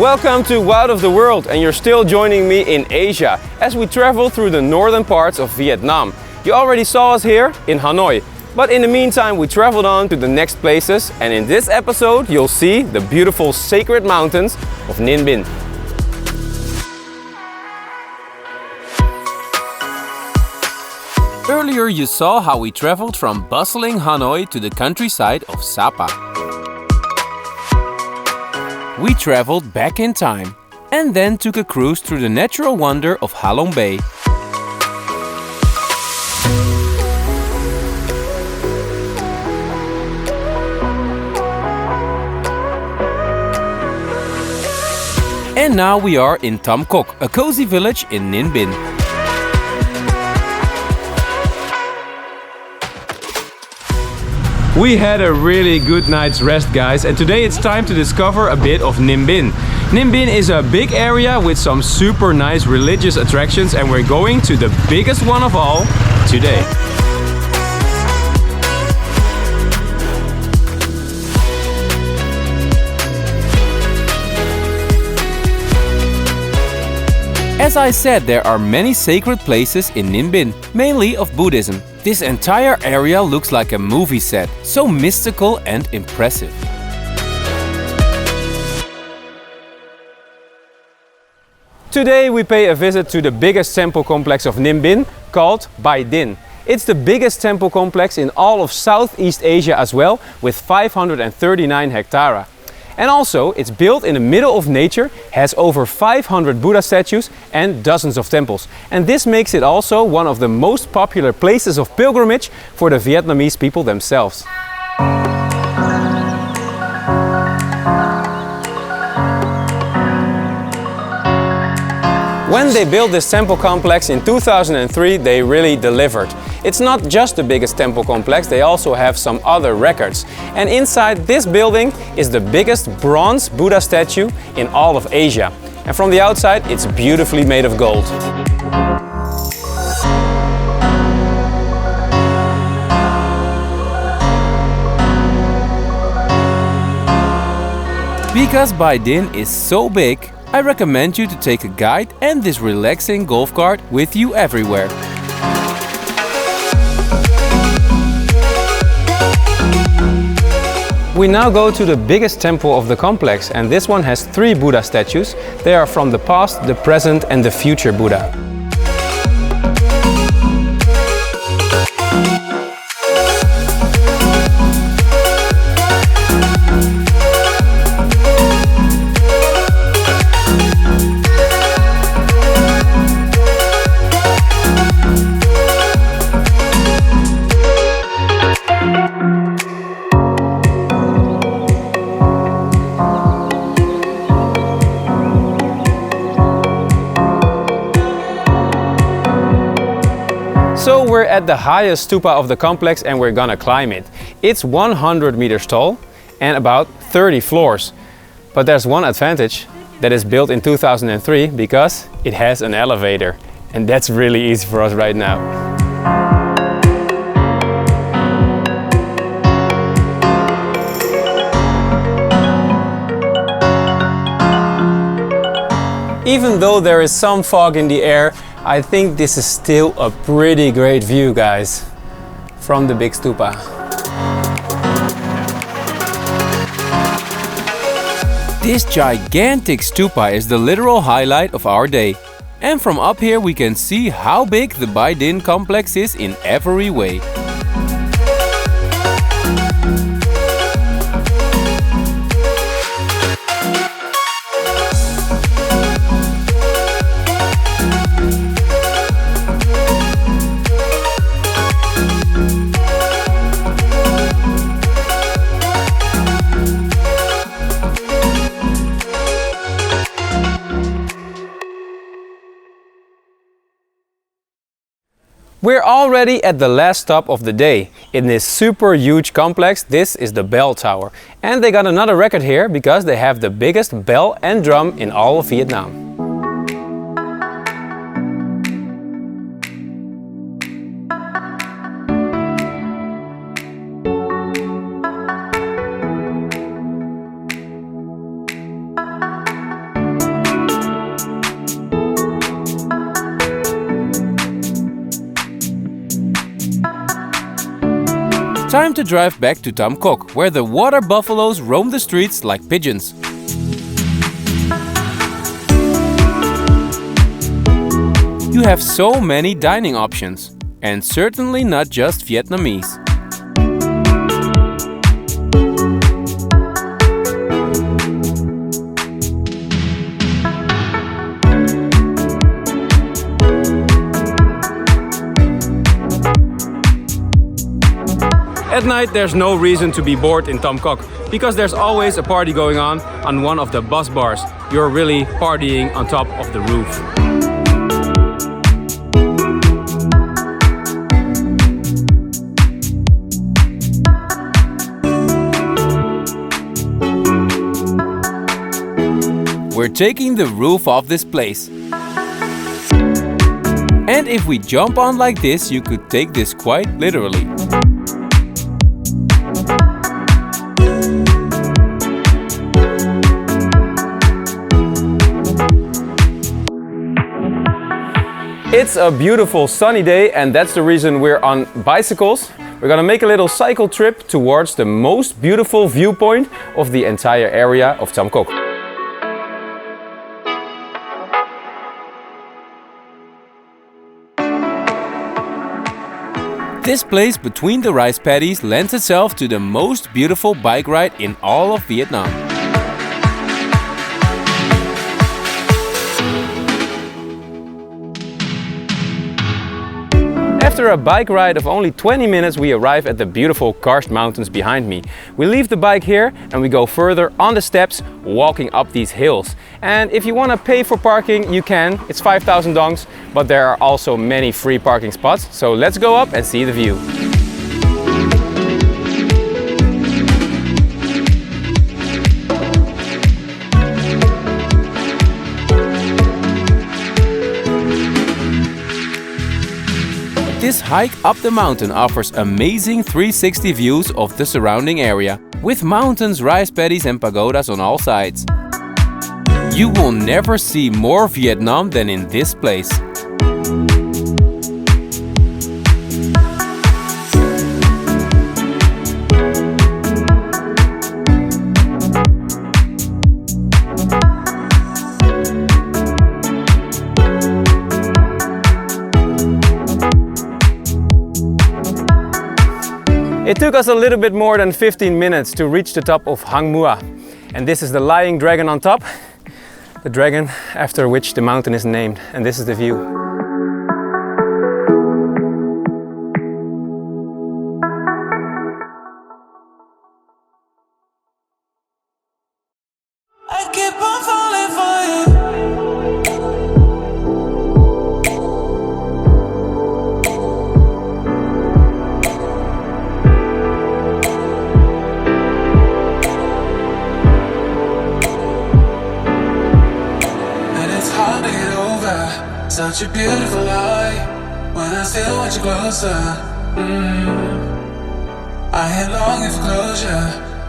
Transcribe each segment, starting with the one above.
Welcome to Out of the World, and you're still joining me in Asia as we travel through the northern parts of Vietnam. You already saw us here in Hanoi, but in the meantime we traveled on to the next places, and in this episode you'll see the beautiful sacred mountains of Ninh Binh. Earlier you saw how we traveled from bustling Hanoi to the countryside of Sapa. We traveled back in time and then took a cruise through the natural wonder of Ha Long Bay. And now we are in Tam Coc, a cozy village in Ninh Binh. We had a really good night's rest, guys, and today it's time to discover a bit of Ninh Binh. Ninh Binh is a big area with some super nice religious attractions, and we're going to the biggest one of all today. As I said, there are many sacred places in Ninh Binh, mainly of Buddhism. This entire area looks like a movie set, so mystical and impressive. Today we pay a visit to the biggest temple complex of Ninh Binh, called Bai Dinh. It's the biggest temple complex in all of Southeast Asia as well, with 539 hectares. And also, it's built in the middle of nature, has over 500 Buddha statues and dozens of temples. And this makes it also one of the most popular places of pilgrimage for the Vietnamese people themselves. When they built this temple complex in 2003, they really delivered. It's not just the biggest temple complex, they also have some other records. And inside this building is the biggest bronze Buddha statue in all of Asia. And from the outside, it's beautifully made of gold. Because Bai Dinh is so big, I recommend you to take a guide and this relaxing golf cart with you everywhere. We now go to the biggest temple of the complex, and this one has 3 Buddha statues. They are from the past, the present and the future Buddha. So we're at the highest stupa of the complex and we're gonna climb it. It's 100 meters tall and about 30 floors. But there's one advantage, that is built in 2003 because it has an elevator. And that's really easy for us right now. Even though there is some fog in the air, I think this is still a pretty great view, guys, from the big stupa. This gigantic stupa is the literal highlight of our day. And from up here we can see how big the Bai Dinh complex is in every way. We're already at the last stop of the day. In this super huge complex, this is the bell tower. And they got another record here because they have the biggest bell and drum in all of Vietnam. Time to drive back to Tam Coc, where the water buffaloes roam the streets like pigeons. You have so many dining options, and certainly not just Vietnamese. At night there's no reason to be bored in Tam Coc, because there's always a party going on one of the bus bars. You're really partying on top of the roof. We're taking the roof off this place. And if we jump on like this, you could take this quite literally. It's a beautiful sunny day, and that's the reason we're on bicycles. We're gonna make a little cycle trip towards the most beautiful viewpoint of the entire area of Tam Coc. This place between the rice paddies lends itself to the most beautiful bike ride in all of Vietnam. After a bike ride of only 20 minutes, we arrive at the beautiful karst mountains behind me. We leave the bike here and we go further on the steps, walking up these hills. And if you want to pay for parking, you can. It's 5,000 dongs, but there are also many free parking spots. So let's go up and see the view. This hike up the mountain offers amazing 360 views of the surrounding area, with mountains, rice paddies and pagodas on all sides. You will never see more Vietnam than in this place. It took us a little bit more than 15 minutes to reach the top of Hang Mua. And this is the lying dragon on top, the dragon after which the mountain is named. And this is the view. I keep on falling for you. Such a beautiful lie. When I still want you closer. I am longing for closure,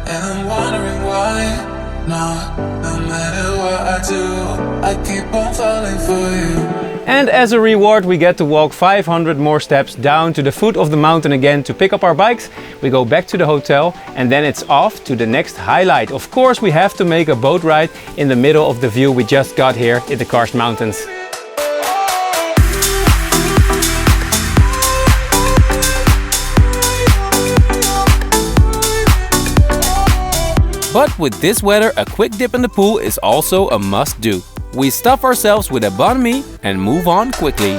and I'm wondering why. No matter what I do, I keep on falling for you. And as a reward, we get to walk 500 more steps down to the foot of the mountain again to pick up our bikes. We go back to the hotel and then it's off to the next highlight. Of course, we have to make a boat ride in the middle of the view we just got here in the Karst Mountains. But with this weather, a quick dip in the pool is also a must-do. We stuff ourselves with a banh mi and move on quickly.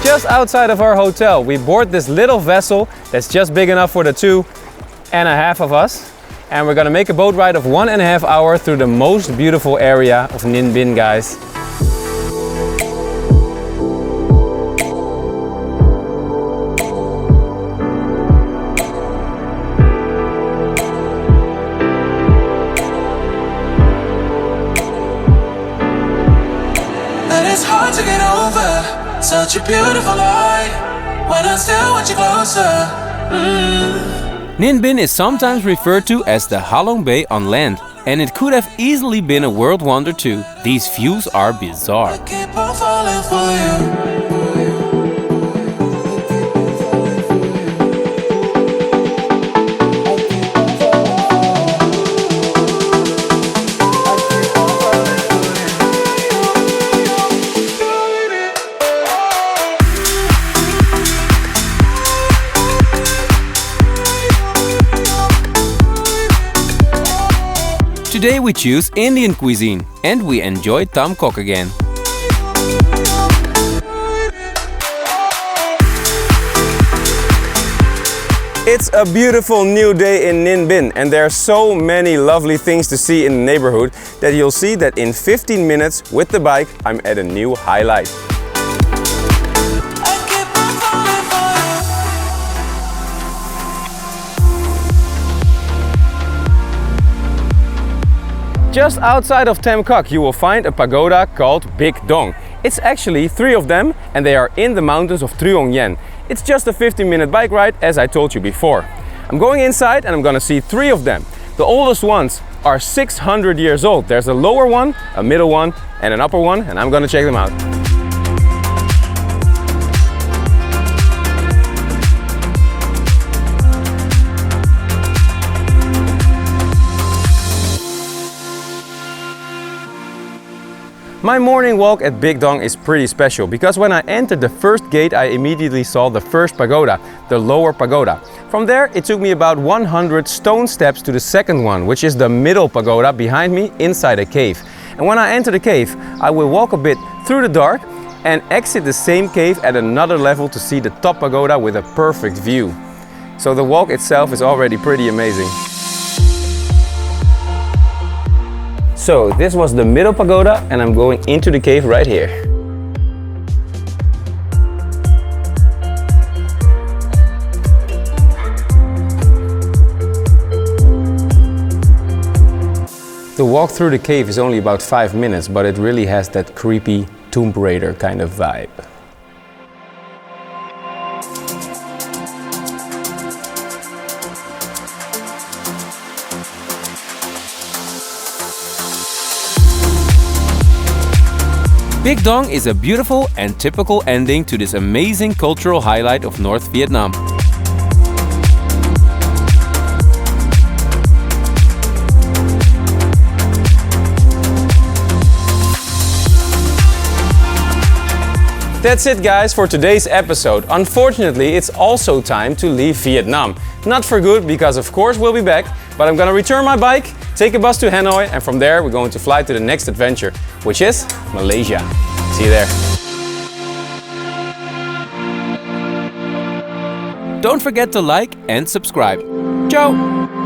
Just outside of our hotel, we board this little vessel that's just big enough for the 2.5 of us. And we're gonna make a boat ride of 1.5 hours through the most beautiful area of Ninh Binh, guys. To get over such a beautiful lie. When I still want you closer. Ninh Binh is sometimes referred to as the Halong Bay on land, and it could have easily been a world wonder too. These views are bizarre. I keep on falling for you. Today we choose Indian cuisine and we enjoy Tam Coc again. It's a beautiful new day in Ninh Binh and there are so many lovely things to see in the neighborhood that you'll see that in 15 minutes with the bike I'm at a new highlight. Just outside of Tam Coc you will find a pagoda called Bich Dong. It's actually 3 of them and they are in the mountains of Truong Yen. It's just a 15-minute bike ride as I told you before. I'm going inside and I'm gonna see 3 of them. The oldest ones are 600 years old. There's a lower one, a middle one and an upper one and I'm gonna check them out. My morning walk at Bich Dong is pretty special because when I entered the first gate I immediately saw the first pagoda, the lower pagoda. From there it took me about 100 stone steps to the second one, which is the middle pagoda behind me inside a cave. And when I enter the cave I will walk a bit through the dark and exit the same cave at another level to see the top pagoda with a perfect view. So the walk itself is already pretty amazing. So this was the middle pagoda and I'm going into the cave right here. The walk through the cave is only about 5 minutes, but it really has that creepy Tomb Raider kind of vibe. Bich Dong is a beautiful and typical ending to this amazing cultural highlight of North Vietnam. That's it guys for today's episode. Unfortunately, it's also time to leave Vietnam. Not for good because of course we'll be back, but I'm gonna return my bike, take a bus to Hanoi and from there we're going to fly to the next adventure, which is Malaysia. See you there. Don't forget to like and subscribe. Ciao!